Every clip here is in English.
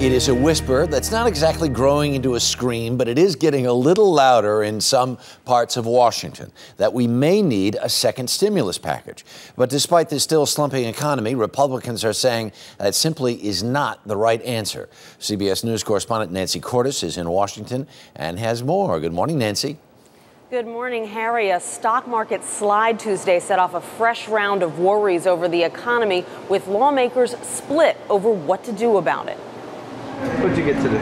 It is a whisper that's not exactly growing into a scream, but it is getting a little louder in some parts of Washington that we may need a second stimulus package. But despite the still slumping economy, Republicans are saying that simply is not the right answer. CBS News correspondent Nancy Cordes is in Washington and has more. Good morning, Nancy. Good morning, Harry. A stock market slide Tuesday set off a fresh round of worries over the economy, with lawmakers split over what to do about it. What'd you get today?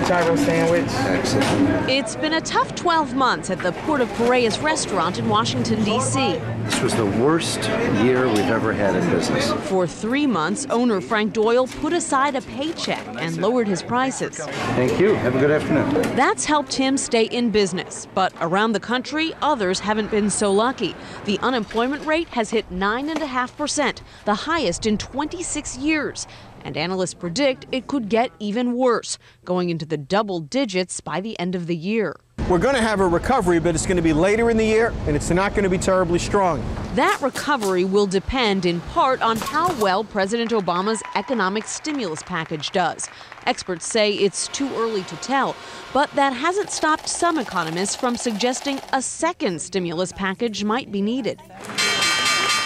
Gyro sandwich. Excellent. It's been a tough 12 months at the Port of Parea's restaurant in Washington, D.C. This was the worst year we've ever had in business. For 3 months, owner Frank Doyle put aside a paycheck and lowered his prices. Thank you. Have a good afternoon. That's helped him stay in business. But around the country, others haven't been so lucky. The unemployment rate has hit 9.5%, the highest in 26 years. And analysts predict it could get even worse, going into the double digits by the end of the year. We're going to have a recovery, but it's going to be later in the year, and it's not going to be terribly strong. That recovery will depend in part on how well President Obama's economic stimulus package does. Experts say it's too early to tell, but that hasn't stopped some economists from suggesting a second stimulus package might be needed.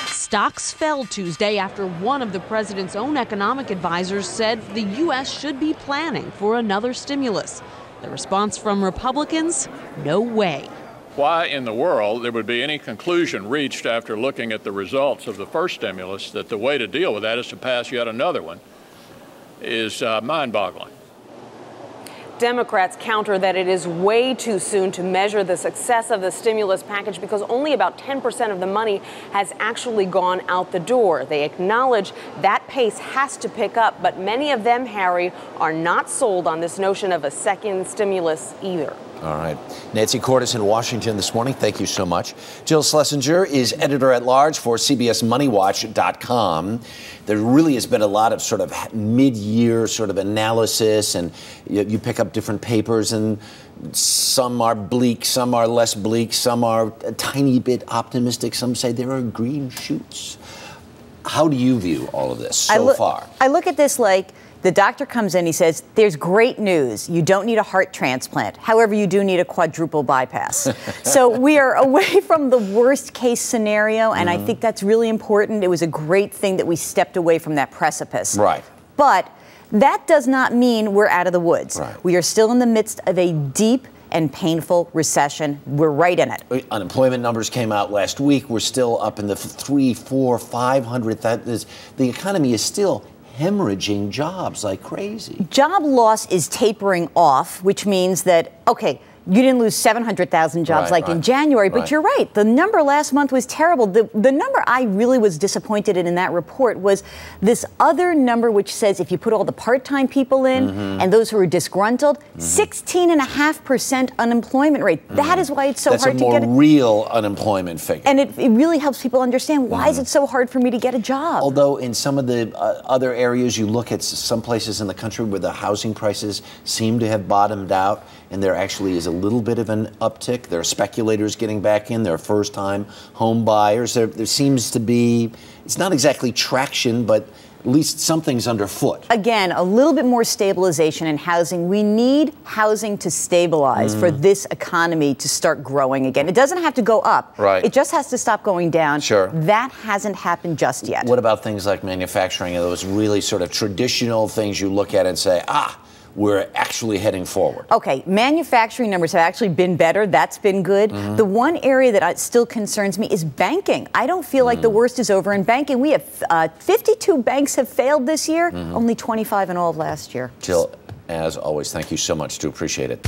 Stocks fell Tuesday after one of the president's own economic advisors said the U.S. should be planning for another stimulus. The response from Republicans? No way. Why in the world there would be any conclusion reached after looking at the results of the first stimulus that the way to deal with that is to pass yet another one is mind-boggling. Democrats counter that it is way too soon to measure the success of the stimulus package because only about 10% of the money has actually gone out the door. They acknowledge that pace has to pick up, but many of them, Harry, are not sold on this notion of a second stimulus either. All right. Nancy Cordes in Washington this morning. Thank you so much. Jill Schlesinger is editor-at-large for CBSMoneyWatch.com. There really has been a lot of sort of mid-year sort of analysis, and you pick up different papers, and some are bleak, some are less bleak, some are a tiny bit optimistic. Some say there are green shoots. How do you view all of this so far? I look at this like the doctor comes in, he says, there's great news. You don't need a heart transplant. However, you do need a quadruple bypass. So we are away from the worst case scenario, and I think that's really important. It was a great thing that we stepped away from that precipice. Right. But that does not mean we're out of the woods. Right. We are still in the midst of a deep and painful recession. We're right in it. Unemployment numbers came out last week. We're still up in the 300, 400, 500. The economy is still hemorrhaging jobs like crazy. Job loss is tapering off, which means that, okay, you didn't lose 700,000 jobs in January, but you're right. The number last month was terrible. The number I really was disappointed in that report was this other number, which says if you put all the part-time people in and those who are disgruntled, 16.5% unemployment rate. That is why it's so hard to get That's a more real unemployment figure. And it really helps people understand why is it so hard for me to get a job. Although in some of the other areas, you look at some places in the country where the housing prices seem to have bottomed out, and there actually is a little bit of an uptick. There are speculators getting back in. There are first-time home buyers. There seems to be, it's not exactly traction, but at least something's underfoot. Again, a little bit more stabilization in housing. We need housing to stabilize for this economy to start growing again. It doesn't have to go up. Right. It just has to stop going down. Sure. That hasn't happened just yet. What about things like manufacturing and those really sort of traditional things you look at and say, we're actually heading forward? Okay, manufacturing numbers have actually been better. That's been good. The one area that still concerns me is banking. I don't feel like the worst is over in banking. We have 52 banks have failed this year, only 25 in all of last year. Jill, as always, thank you so much. Do appreciate it.